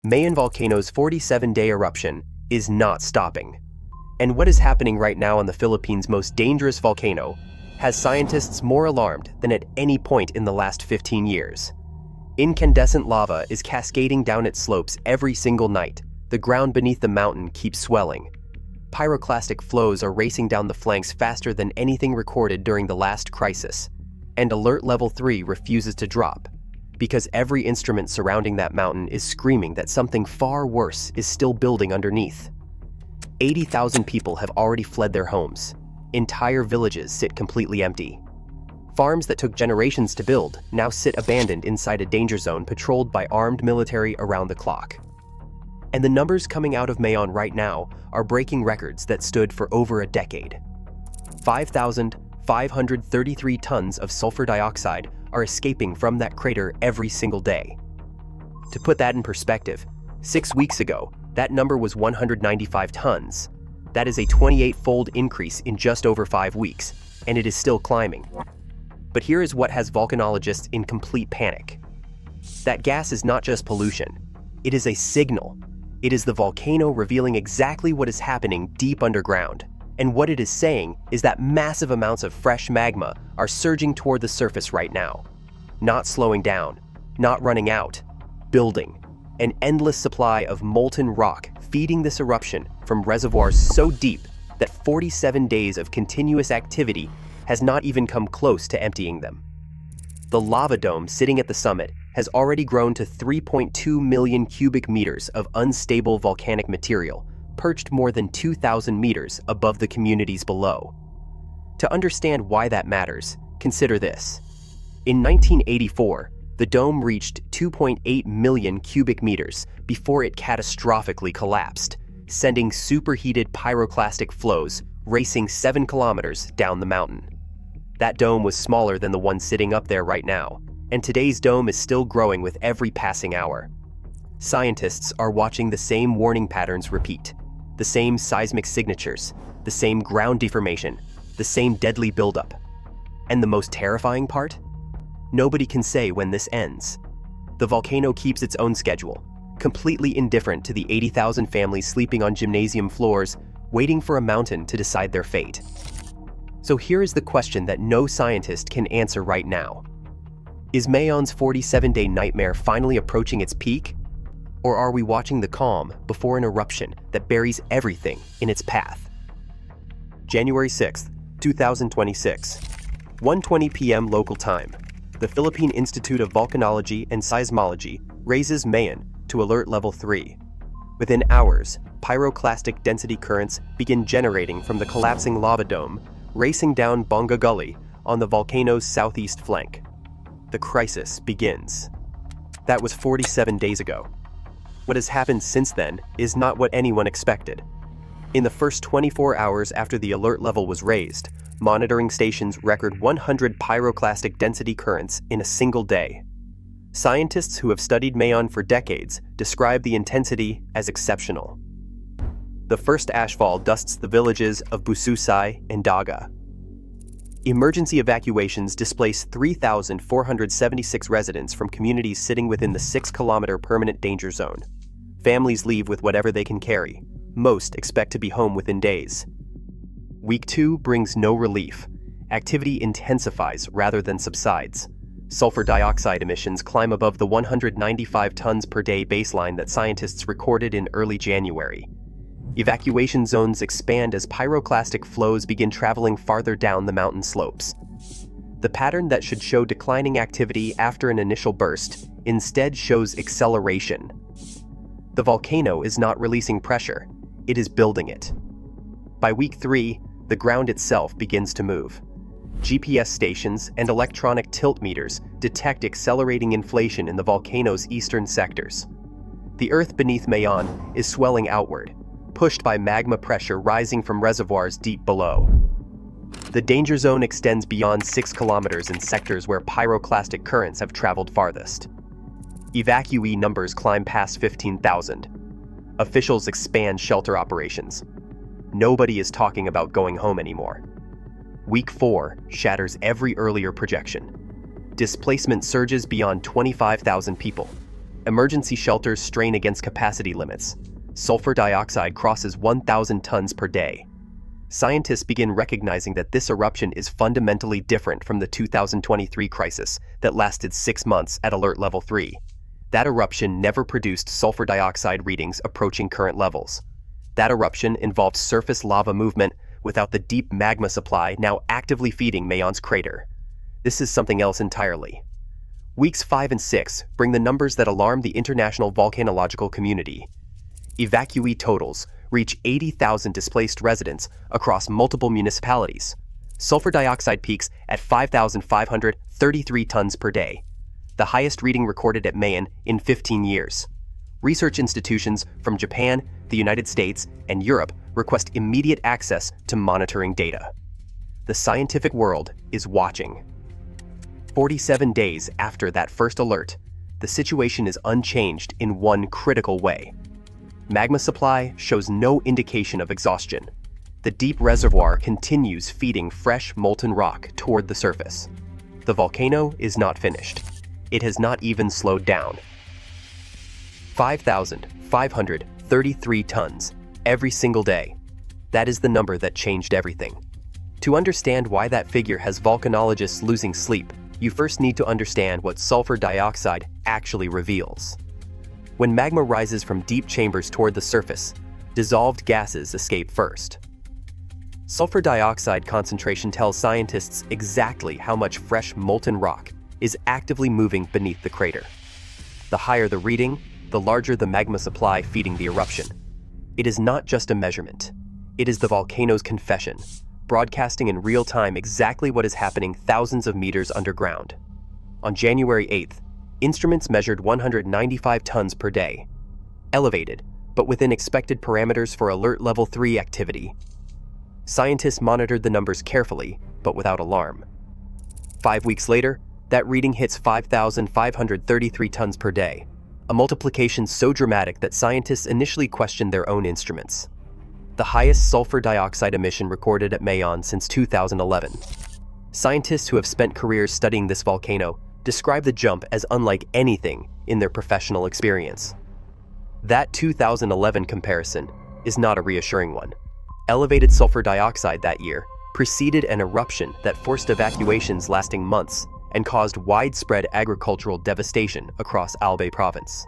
Mayon Volcano's 47-day eruption is not stopping. And what is happening right now on the Philippines' most dangerous volcano has scientists more alarmed than at any point in the last 15 years. Incandescent lava is cascading down its slopes every single night. The ground beneath the mountain keeps swelling. Pyroclastic flows are racing down the flanks faster than anything recorded during the last crisis. And Alert Level 3 refuses to drop, because every instrument surrounding that mountain is screaming that something far worse is still building underneath. 80,000 people have already fled their homes. Entire villages sit completely empty. Farms that took generations to build now sit abandoned inside a danger zone patrolled by armed military around the clock. And the numbers coming out of Mayon right now are breaking records that stood for over a decade. 5,533 tons of sulfur dioxide are escaping from that crater every single day. To put that in perspective, 6 weeks ago, that number was 195 tons. That is a 28-fold increase in just over 5 weeks, and it is still climbing. But here is what has volcanologists in complete panic. That gas is not just pollution, it is a signal. It is the volcano revealing exactly what is happening deep underground. And what it is saying is that massive amounts of fresh magma are surging toward the surface right now. Not slowing down, not running out, building. An endless supply of molten rock feeding this eruption from reservoirs so deep that 47 days of continuous activity has not even come close to emptying them. The lava dome sitting at the summit has already grown to 3.2 million cubic meters of unstable volcanic material, perched more than 2,000 meters above the communities below. To understand why that matters, consider this. In 1984, the dome reached 2.8 million cubic meters before it catastrophically collapsed, sending superheated pyroclastic flows racing 7 kilometers down the mountain. That dome was smaller than the one sitting up there right now, and today's dome is still growing with every passing hour. Scientists are watching the same warning patterns repeat. The same seismic signatures, the same ground deformation, the same deadly buildup. And the most terrifying part? Nobody can say when this ends. The volcano keeps its own schedule, completely indifferent to the 80,000 families sleeping on gymnasium floors, waiting for a mountain to decide their fate. So here is the question that no scientist can answer right now. Is Mayon's 47-day nightmare finally approaching its peak? Or are we watching the calm before an eruption that buries everything in its path? January 6, 2026, 1:20 p.m. local time. The Philippine Institute of Volcanology and Seismology raises Mayon to Alert Level 3. Within hours, pyroclastic density currents begin generating from the collapsing lava dome, racing down Bonga Gully on the volcano's southeast flank. The crisis begins. That was 47 days ago. What has happened since then is not what anyone expected. In the first 24 hours after the alert level was raised, monitoring stations record 100 pyroclastic density currents in a single day. Scientists who have studied Mayon for decades describe the intensity as exceptional. The first ashfall dusts the villages of Bususay and Daga. Emergency evacuations displace 3,476 residents from communities sitting within the 6-kilometer permanent danger zone. Families leave with whatever they can carry. Most expect to be home within days. Week 2 brings no relief. Activity intensifies rather than subsides. Sulfur dioxide emissions climb above the 195 tons per day baseline that scientists recorded in early January. Evacuation zones expand as pyroclastic flows begin traveling farther down the mountain slopes. The pattern that should show declining activity after an initial burst instead shows acceleration. The volcano is not releasing pressure, it is building it. By week 3, the ground itself begins to move. GPS stations and electronic tilt meters detect accelerating inflation in the volcano's eastern sectors. The earth beneath Mayon is swelling outward, pushed by magma pressure rising from reservoirs deep below. The danger zone extends beyond 6 kilometers in sectors where pyroclastic currents have traveled farthest. Evacuee numbers climb past 15,000. Officials expand shelter operations. Nobody is talking about going home anymore. Week 4 shatters every earlier projection. Displacement surges beyond 25,000 people. Emergency shelters strain against capacity limits. Sulfur dioxide crosses 1,000 tons per day. Scientists begin recognizing that this eruption is fundamentally different from the 2023 crisis that lasted 6 months at alert level 3. That eruption never produced sulfur dioxide readings approaching current levels. That eruption involved surface lava movement without the deep magma supply now actively feeding Mayon's crater. This is something else entirely. Weeks 5 and 6 bring the numbers that alarm the international volcanological community. Evacuee totals reach 80,000 displaced residents across multiple municipalities. Sulfur dioxide peaks at 5,533 tons per day, the highest reading recorded at Mayon in 15 years. Research institutions from Japan, the United States, and Europe request immediate access to monitoring data. The scientific world is watching. 47 days after that first alert, the situation is unchanged in one critical way. Magma supply shows no indication of exhaustion. The deep reservoir continues feeding fresh molten rock toward the surface. The volcano is not finished. It has not even slowed down. 5,533 tons every single day. That is the number that changed everything. To understand why that figure has volcanologists losing sleep, you first need to understand what sulfur dioxide actually reveals. When magma rises from deep chambers toward the surface, dissolved gases escape first. Sulfur dioxide concentration tells scientists exactly how much fresh molten rock is actively moving beneath the crater. The higher the reading, the larger the magma supply feeding the eruption. It is not just a measurement. It is the volcano's confession, broadcasting in real time exactly what is happening thousands of meters underground. On January 8th, instruments measured 195 tons per day. Elevated, but within expected parameters for alert level 3 activity. Scientists monitored the numbers carefully, but without alarm. 5 weeks later, that reading hits 5,533 tons per day, a multiplication so dramatic that scientists initially questioned their own instruments. The highest sulfur dioxide emission recorded at Mayon since 2011. Scientists who have spent careers studying this volcano describe the jump as unlike anything in their professional experience. That 2011 comparison is not a reassuring one. Elevated sulfur dioxide that year preceded an eruption that forced evacuations lasting months and caused widespread agricultural devastation across Albay province.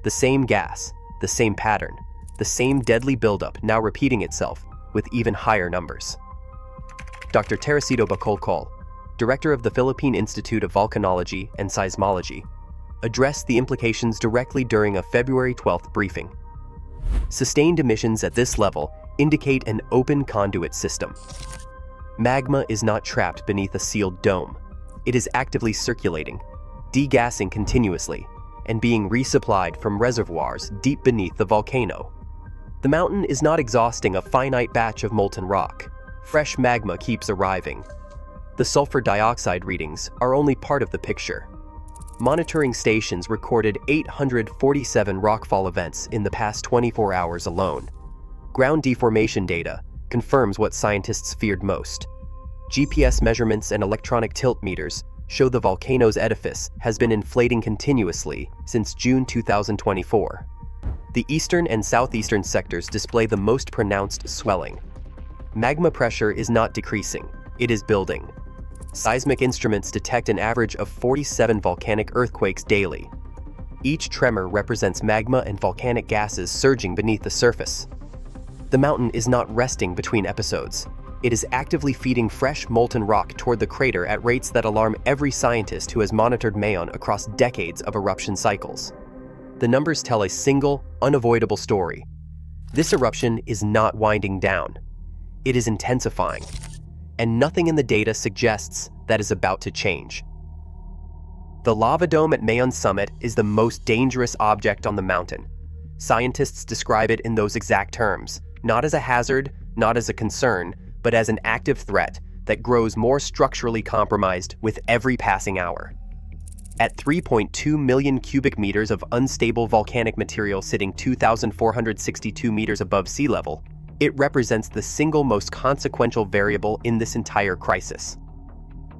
The same gas, the same pattern, the same deadly buildup now repeating itself with even higher numbers. Dr. Teresito Bicol, director of the Philippine Institute of Volcanology and Seismology, addressed the implications directly during a February 12th briefing. Sustained emissions at this level indicate an open conduit system. Magma is not trapped beneath a sealed dome. It is actively circulating, degassing continuously, and being resupplied from reservoirs deep beneath the volcano. The mountain is not exhausting a finite batch of molten rock. Fresh magma keeps arriving. The sulfur dioxide readings are only part of the picture. Monitoring stations recorded 847 rockfall events in the past 24 hours alone. Ground deformation data confirms what scientists feared most. GPS measurements and electronic tilt meters show the volcano's edifice has been inflating continuously since June 2024. The eastern and southeastern sectors display the most pronounced swelling. Magma pressure is not decreasing, it is building. Seismic instruments detect an average of 47 volcanic earthquakes daily. Each tremor represents magma and volcanic gases surging beneath the surface. The mountain is not resting between episodes. It is actively feeding fresh molten rock toward the crater at rates that alarm every scientist who has monitored Mayon across decades of eruption cycles. The numbers tell a single, unavoidable story. This eruption is not winding down. It is intensifying. And nothing in the data suggests that is about to change. The lava dome at Mayon summit is the most dangerous object on the mountain. Scientists describe it in those exact terms, not as a hazard, not as a concern, but as an active threat that grows more structurally compromised with every passing hour. At 3.2 million cubic meters of unstable volcanic material sitting 2,462 meters above sea level, it represents the single most consequential variable in this entire crisis.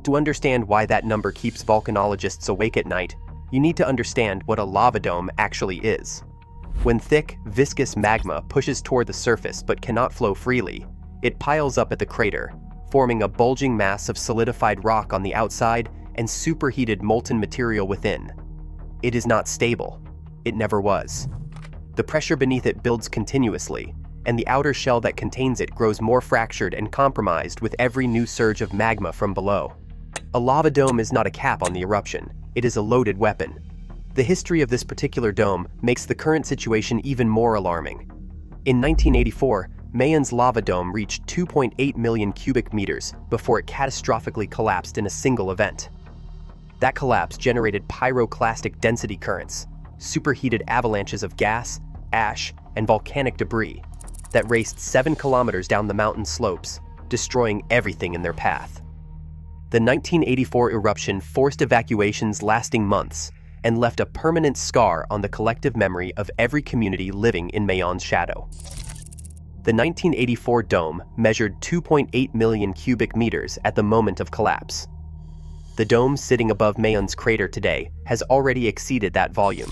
To understand why that number keeps volcanologists awake at night, you need to understand what a lava dome actually is. When thick, viscous magma pushes toward the surface but cannot flow freely, it piles up at the crater, forming a bulging mass of solidified rock on the outside and superheated molten material within. It is not stable. It never was. The pressure beneath it builds continuously, and the outer shell that contains it grows more fractured and compromised with every new surge of magma from below. A lava dome is not a cap on the eruption. It is a loaded weapon. The history of this particular dome makes the current situation even more alarming. In 1984, Mayon's lava dome reached 2.8 million cubic meters before it catastrophically collapsed in a single event. That collapse generated pyroclastic density currents, superheated avalanches of gas, ash, and volcanic debris that raced 7 kilometers down the mountain slopes, destroying everything in their path. The 1984 eruption forced evacuations lasting months and left a permanent scar on the collective memory of every community living in Mayon's shadow. The 1984 dome measured 2.8 million cubic meters at the moment of collapse. The dome sitting above Mayon's crater today has already exceeded that volume,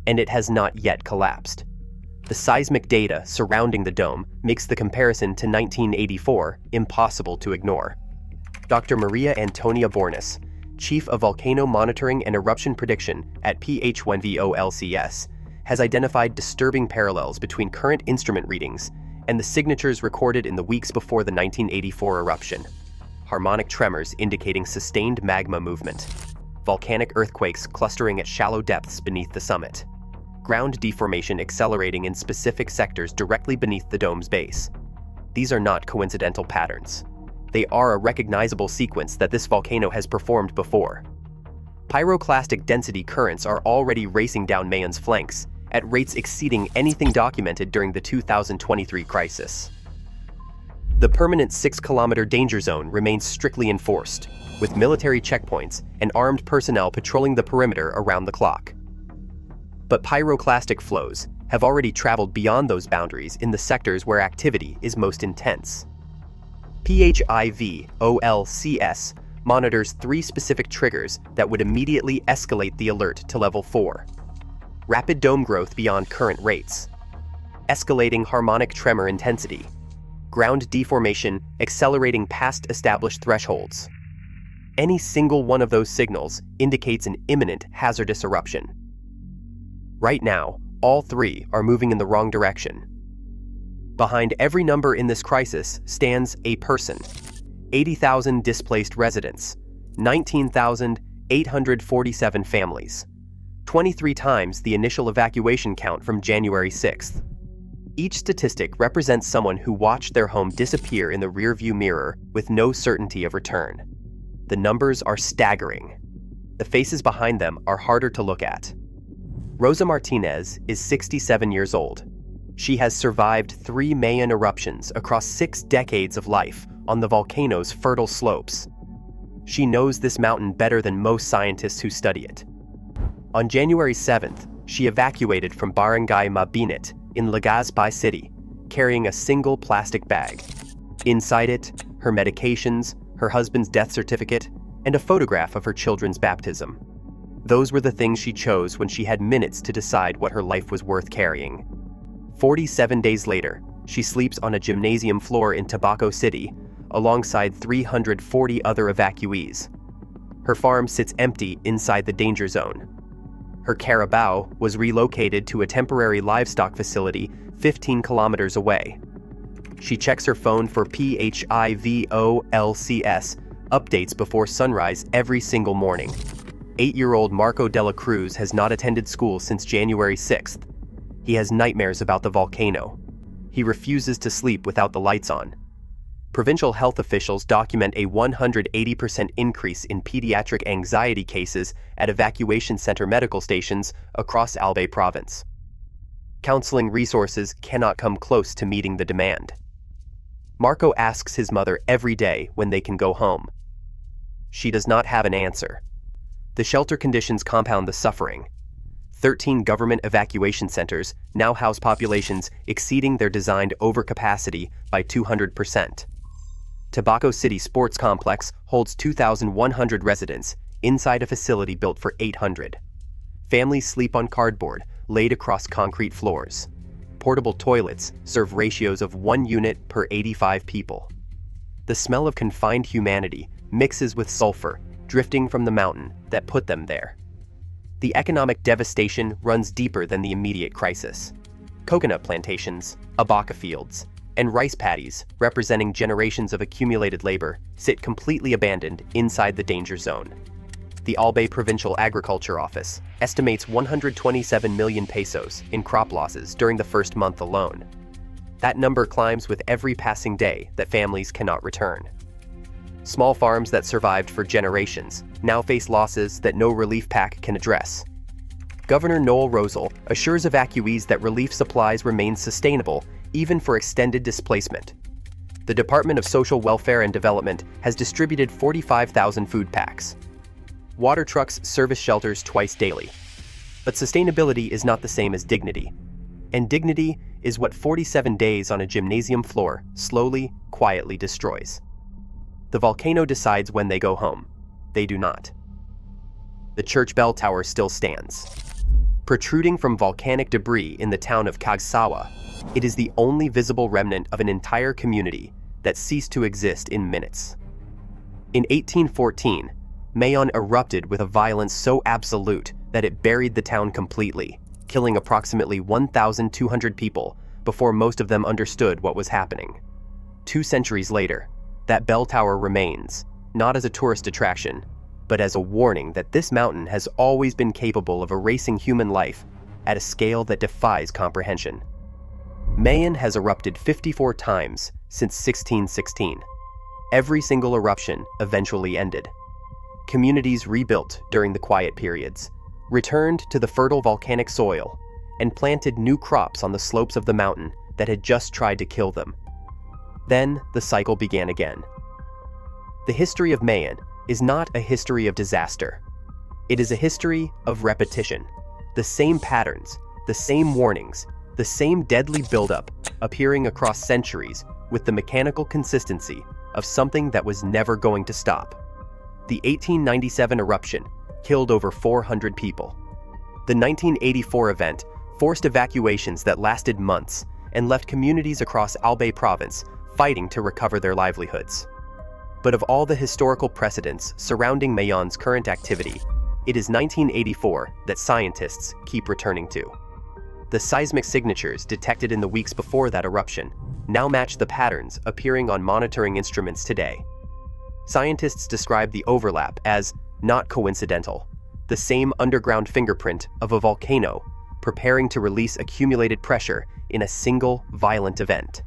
and it has not yet collapsed. The seismic data surrounding the dome makes the comparison to 1984 impossible to ignore. Dr. Maria Antonia Bornes, Chief of Volcano Monitoring and Eruption Prediction at PHIVOLCS, has identified disturbing parallels between current instrument readings and the signatures recorded in the weeks before the 1984 eruption. Harmonic tremors indicating sustained magma movement, volcanic earthquakes clustering at shallow depths beneath the summit, ground deformation accelerating in specific sectors directly beneath the dome's base. These are not coincidental patterns. They are a recognizable sequence that this volcano has performed before. Pyroclastic density currents are already racing down Mayon's flanks at rates exceeding anything documented during the 2023 crisis. The permanent 6-kilometer danger zone remains strictly enforced, with military checkpoints and armed personnel patrolling the perimeter around the clock. But pyroclastic flows have already traveled beyond those boundaries in the sectors where activity is most intense. PHIVOLCS monitors 3 specific triggers that would immediately escalate the alert to level 4. Rapid dome growth beyond current rates, escalating harmonic tremor intensity, ground deformation accelerating past established thresholds. Any single one of those signals indicates an imminent hazardous eruption. Right now, all 3 are moving in the wrong direction. Behind every number in this crisis stands a person. 80,000 displaced residents, 19,847 families, 23 times the initial evacuation count from January 6th. Each statistic represents someone who watched their home disappear in the rearview mirror with no certainty of return. The numbers are staggering. The faces behind them are harder to look at. Rosa Martinez is 67 years old. She has survived 3 Mayon eruptions across 6 decades of life on the volcano's fertile slopes. She knows this mountain better than most scientists who study it. On January 7th, she evacuated from Barangay Mabinit in Legazpi City, carrying a single plastic bag. Inside it, her medications, her husband's death certificate, and a photograph of her children's baptism. Those were the things she chose when she had minutes to decide what her life was worth carrying. 47 days later, she sleeps on a gymnasium floor in Tabaco City, alongside 340 other evacuees. Her farm sits empty inside the danger zone. Her carabao was relocated to a temporary livestock facility 15 kilometers away. She checks her phone for PHIVOLCS updates before sunrise every single morning. 8-year-old Marco Dela Cruz has not attended school since January 6th. He has nightmares about the volcano. He refuses to sleep without the lights on. Provincial health officials document a 180% increase in pediatric anxiety cases at evacuation center medical stations across Albay province. Counseling resources cannot come close to meeting the demand. Marco asks his mother every day when they can go home. She does not have an answer. The shelter conditions compound the suffering. 13 government evacuation centers now house populations exceeding their designed overcapacity by 200%. Tabaco City Sports Complex holds 2,100 residents inside a facility built for 800. Families sleep on cardboard, laid across concrete floors. Portable toilets serve ratios of 1 unit per 85 people. The smell of confined humanity mixes with sulfur, drifting from the mountain that put them there. The economic devastation runs deeper than the immediate crisis. Coconut plantations, abaca fields, and rice paddies, representing generations of accumulated labor, sit completely abandoned inside the danger zone. The Albay Provincial Agriculture Office estimates 127 million pesos in crop losses during the first month alone. That number climbs with every passing day that families cannot return. Small farms that survived for generations now face losses that no relief pack can address. Governor Noel Rosal assures evacuees that relief supplies remain sustainable even for extended displacement. The Department of Social Welfare and Development has distributed 45,000 food packs. Water trucks service shelters twice daily. But sustainability is not the same as dignity. And dignity is what 47 days on a gymnasium floor slowly, quietly destroys. The volcano decides when they go home. They do not. The church bell tower still stands. Protruding from volcanic debris in the town of Cagsawa, it is the only visible remnant of an entire community that ceased to exist in minutes. In 1814, Mayon erupted with a violence so absolute that it buried the town completely, killing approximately 1,200 people before most of them understood what was happening. 2 centuries later, that bell tower remains, not as a tourist attraction, but as a warning that this mountain has always been capable of erasing human life at a scale that defies comprehension. Mayon has erupted 54 times since 1616. Every single eruption eventually ended. Communities rebuilt during the quiet periods, returned to the fertile volcanic soil, and planted new crops on the slopes of the mountain that had just tried to kill them. Then the cycle began again. The history of Mayon is not a history of disaster. It is a history of repetition. The same patterns, the same warnings, the same deadly buildup appearing across centuries with the mechanical consistency of something that was never going to stop. The 1897 eruption killed over 400 people. The 1984 event forced evacuations that lasted months and left communities across Albay province fighting to recover their livelihoods. But of all the historical precedents surrounding Mayon's current activity, it is 1984 that scientists keep returning to. The seismic signatures detected in the weeks before that eruption now match the patterns appearing on monitoring instruments today. Scientists describe the overlap as not coincidental, the same underground fingerprint of a volcano preparing to release accumulated pressure in a single violent event.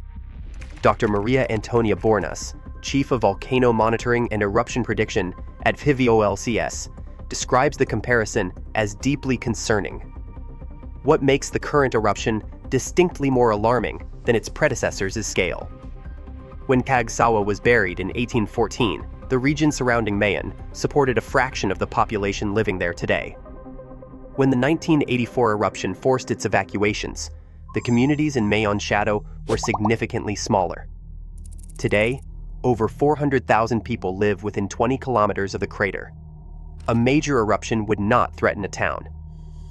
Dr. Maria Antonia Bornas, Chief of Volcano Monitoring and Eruption Prediction at PHIVOLCS, describes the comparison as deeply concerning. What makes the current eruption distinctly more alarming than its predecessors' scale? When Cagsawa was buried in 1814, the region surrounding Mayon supported a fraction of the population living there today. When the 1984 eruption forced its evacuations, the communities in Mayon shadow were significantly smaller. Today, over 400,000 people live within 20 kilometers of the crater. A major eruption would not threaten a town.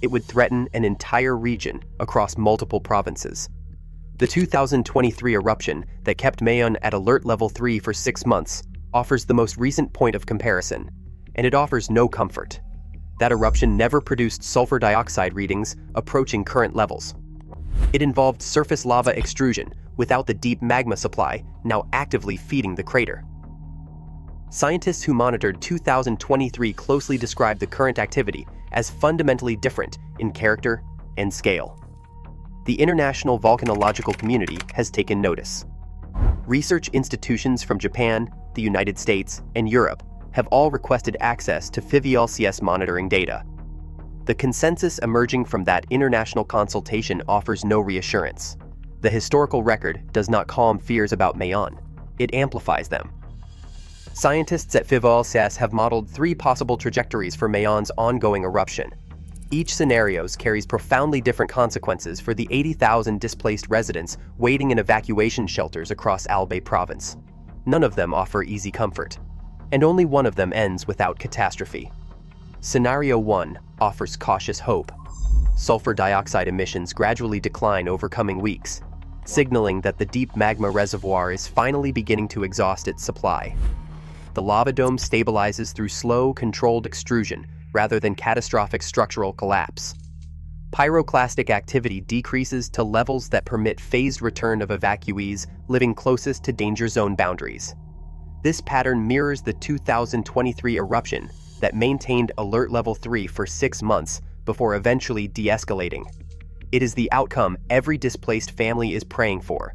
It would threaten an entire region across multiple provinces. The 2023 eruption that kept Mayon at alert level 3 for 6 months offers the most recent point of comparison, and it offers no comfort. That eruption never produced sulfur dioxide readings approaching current levels. It involved surface lava extrusion without the deep magma supply now actively feeding the crater. Scientists who monitored 2023 closely described the current activity as fundamentally different in character and scale. The international volcanological community has taken notice. Research institutions from Japan, the United States, and Europe have all requested access to PHIVOLCS monitoring data. The consensus emerging from that international consultation offers no reassurance. The historical record does not calm fears about Mayon, it amplifies them. Scientists at PHIVOLCS have modeled 3 possible trajectories for Mayon's ongoing eruption. Each scenario carries profoundly different consequences for the 80,000 displaced residents waiting in evacuation shelters across Albay province. None of them offer easy comfort, and only one of them ends without catastrophe. Scenario 1, offers cautious hope. Sulfur dioxide emissions gradually decline over coming weeks, signaling that the deep magma reservoir is finally beginning to exhaust its supply. The lava dome stabilizes through slow, controlled extrusion rather than catastrophic structural collapse. Pyroclastic activity decreases to levels that permit phased return of evacuees living closest to danger zone boundaries. This pattern mirrors the 2023 eruption that maintained alert level 3 for 6 months before eventually de-escalating. It is the outcome every displaced family is praying for.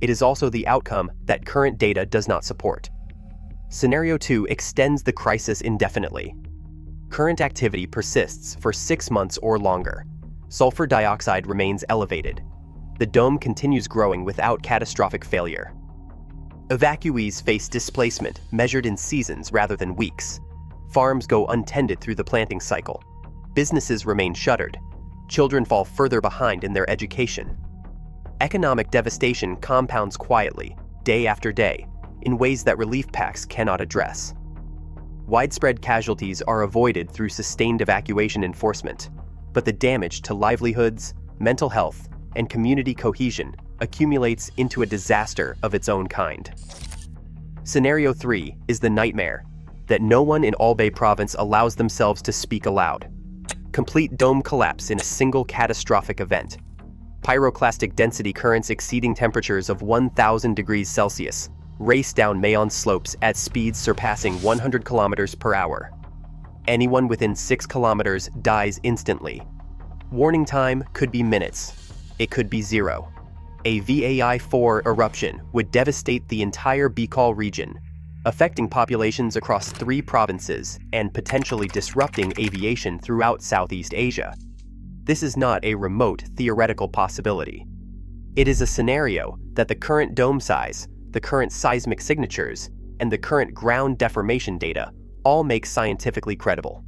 It is also the outcome that current data does not support. Scenario 2 extends the crisis indefinitely. Current activity persists for 6 months or longer. Sulfur dioxide remains elevated. The dome continues growing without catastrophic failure. Evacuees face displacement measured in seasons rather than weeks. Farms go untended through the planting cycle. Businesses remain shuttered. Children fall further behind in their education. Economic devastation compounds quietly, day after day, in ways that relief packs cannot address. Widespread casualties are avoided through sustained evacuation enforcement, but the damage to livelihoods, mental health, and community cohesion accumulates into a disaster of its own kind. Scenario 3 is the nightmare that no one in Albay province allows themselves to speak aloud. Complete dome collapse in a single catastrophic event. Pyroclastic density currents exceeding temperatures of 1,000 degrees Celsius race down Mayon slopes at speeds surpassing 100 kilometers per hour. Anyone within 6 kilometers dies instantly. Warning time could be minutes. It could be 0. A VAI-4 eruption would devastate the entire Bicol region, affecting populations across 3 provinces and potentially disrupting aviation throughout Southeast Asia. This is not a remote theoretical possibility. It is a scenario that the current dome size, the current seismic signatures, and the current ground deformation data all make scientifically credible.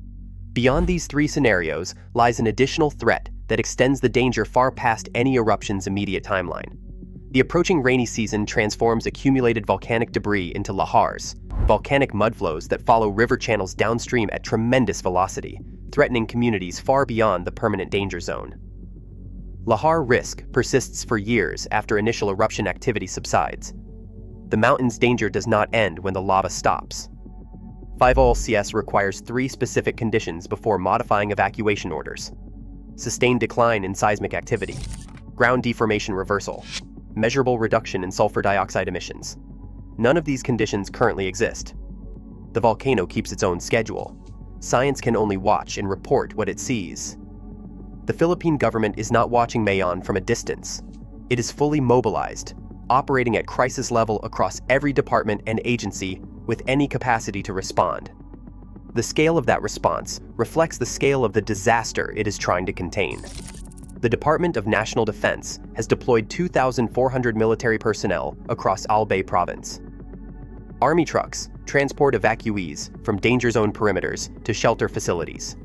Beyond these 3 scenarios lies an additional threat that extends the danger far past any eruption's immediate timeline. The approaching rainy season transforms accumulated volcanic debris into lahars, volcanic mudflows that follow river channels downstream at tremendous velocity, threatening communities far beyond the permanent danger zone. Lahar risk persists for years after initial eruption activity subsides. The mountain's danger does not end when the lava stops. PHIVOLCS requires 3 specific conditions before modifying evacuation orders: sustained decline in seismic activity, ground deformation reversal, measurable reduction in sulfur dioxide emissions. None of these conditions currently exist. The volcano keeps its own schedule. Science can only watch and report what it sees. The Philippine government is not watching Mayon from a distance. It is fully mobilized, operating at crisis level across every department and agency with any capacity to respond. The scale of that response reflects the scale of the disaster it is trying to contain. The Department of National Defense has deployed 2,400 military personnel across Albay province. Army trucks transport evacuees from danger zone perimeters to shelter facilities.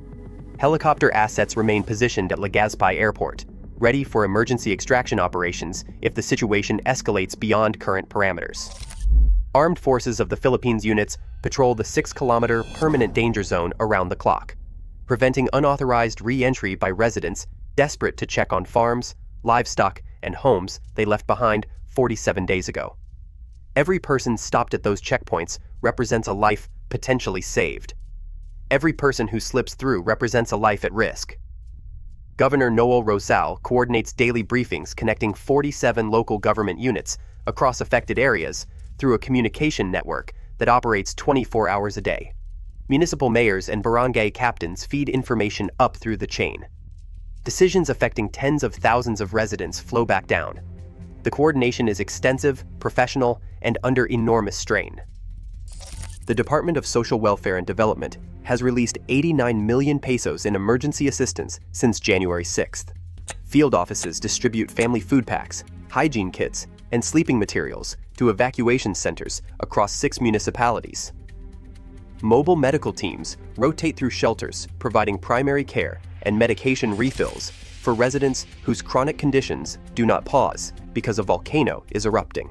Helicopter assets remain positioned at Legazpi Airport, ready for emergency extraction operations if the situation escalates beyond current parameters. Armed forces of the Philippines units patrol the 6-kilometer permanent danger zone around the clock, preventing unauthorized re-entry by residents desperate to check on farms, livestock, and homes they left behind 47 days ago. Every person stopped at those checkpoints represents a life potentially saved. Every person who slips through represents a life at risk. Governor Noel Rosal coordinates daily briefings connecting 47 local government units across affected areas through a communication network that operates 24 hours a day. Municipal mayors and barangay captains feed information up through the chain. Decisions affecting tens of thousands of residents flow back down. The coordination is extensive, professional, and under enormous strain. The Department of Social Welfare and Development has released 89 million pesos in emergency assistance since January 6th. Field offices distribute family food packs, hygiene kits, and sleeping materials to evacuation centers across 6 municipalities. Mobile medical teams rotate through shelters, providing primary care and medication refills for residents whose chronic conditions do not pause because a volcano is erupting.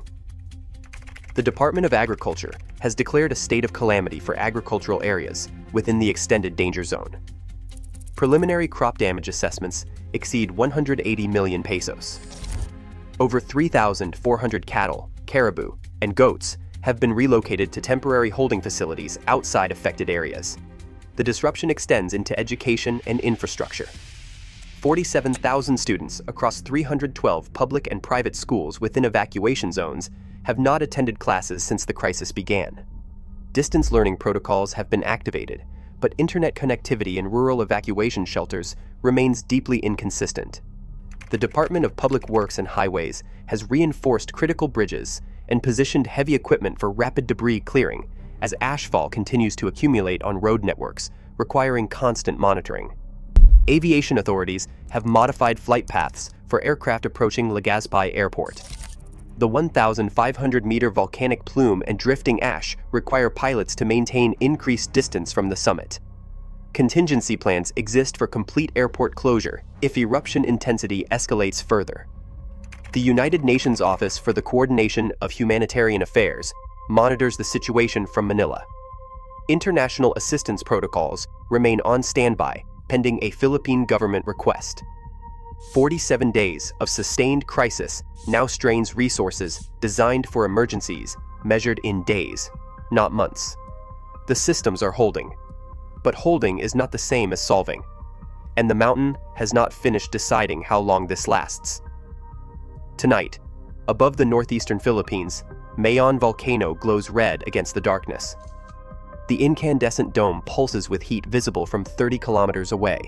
The Department of Agriculture has declared a state of calamity for agricultural areas within the extended danger zone. Preliminary crop damage assessments exceed 180 million pesos. Over 3,400 cattle, caribou, and goats have been relocated to temporary holding facilities outside affected areas. The disruption extends into education and infrastructure. 47,000 students across 312 public and private schools within evacuation zones have not attended classes since the crisis began. Distance learning protocols have been activated, but internet connectivity in rural evacuation shelters remains deeply inconsistent. The Department of Public Works and Highways has reinforced critical bridges and positioned heavy equipment for rapid debris clearing as ashfall continues to accumulate on road networks, requiring constant monitoring. Aviation authorities have modified flight paths for aircraft approaching Legazpi Airport. The 1,500-meter volcanic plume and drifting ash require pilots to maintain increased distance from the summit. Contingency plans exist for complete airport closure if eruption intensity escalates further. The United Nations Office for the Coordination of Humanitarian Affairs monitors the situation from Manila. International assistance protocols remain on standby pending a Philippine government request. 47 days of sustained crisis now strains resources designed for emergencies measured in days, not months. The systems are holding, but holding is not the same as solving, and the mountain has not finished deciding how long this lasts. Tonight, above the northeastern Philippines, Mayon Volcano glows red against the darkness. The incandescent dome pulses with heat visible from 30 kilometers away.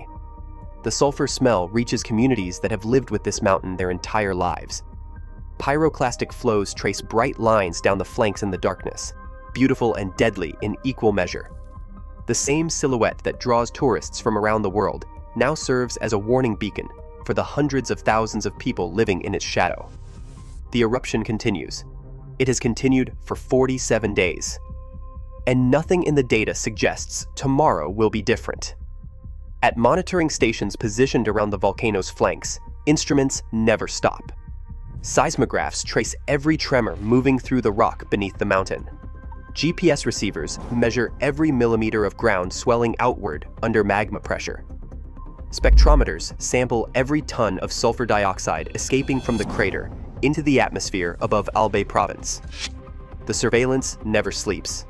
The sulfur smell reaches communities that have lived with this mountain their entire lives. Pyroclastic flows trace bright lines down the flanks in the darkness, beautiful and deadly in equal measure. The same silhouette that draws tourists from around the world now serves as a warning beacon for the hundreds of thousands of people living in its shadow. The eruption continues. It has continued for 47 days. And nothing in the data suggests tomorrow will be different. At monitoring stations positioned around the volcano's flanks, instruments never stop. Seismographs trace every tremor moving through the rock beneath the mountain. GPS receivers measure every millimeter of ground swelling outward under magma pressure. Spectrometers sample every ton of sulfur dioxide escaping from the crater into the atmosphere above Albay province. The surveillance never sleeps.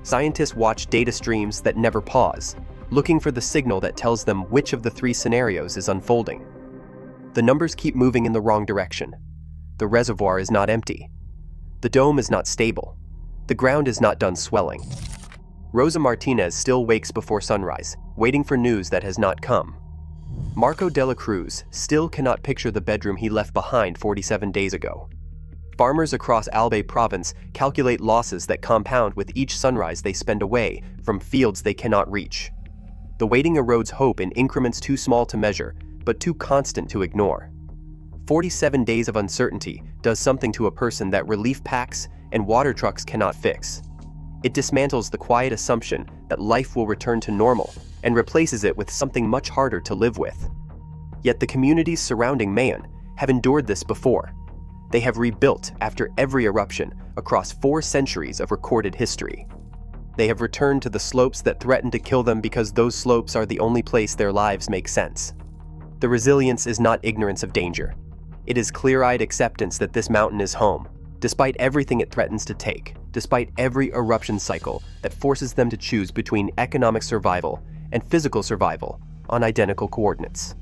Scientists watch data streams that never pause, looking for the signal that tells them which of the three scenarios is unfolding. The numbers keep moving in the wrong direction. The reservoir is not empty. The dome is not stable. The ground is not done swelling. Rosa Martinez still wakes before sunrise, waiting for news that has not come. Marco de la Cruz still cannot picture the bedroom he left behind 47 days ago. Farmers across Albay province calculate losses that compound with each sunrise they spend away from fields they cannot reach. The waiting erodes hope in increments too small to measure, but too constant to ignore. 47 days of uncertainty does something to a person that relief packs and water trucks cannot fix. It dismantles the quiet assumption that life will return to normal and replaces it with something much harder to live with. Yet the communities surrounding Mayon have endured this before. They have rebuilt after every eruption across 4 centuries of recorded history. They have returned to the slopes that threaten to kill them because those slopes are the only place their lives make sense. The resilience is not ignorance of danger. It is clear-eyed acceptance that this mountain is home, despite everything it threatens to take, despite every eruption cycle that forces them to choose between economic survival and physical survival on identical coordinates.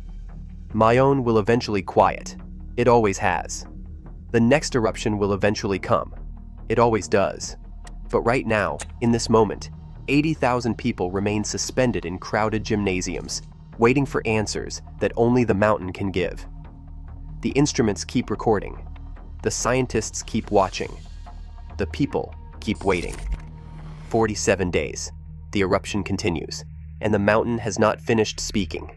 Mayon will eventually quiet. It always has. The next eruption will eventually come. It always does. But right now, in this moment, 80,000 people remain suspended in crowded gymnasiums, waiting for answers that only the mountain can give. The instruments keep recording. The scientists keep watching. The people keep waiting. 47 days. The eruption continues, and the mountain has not finished speaking.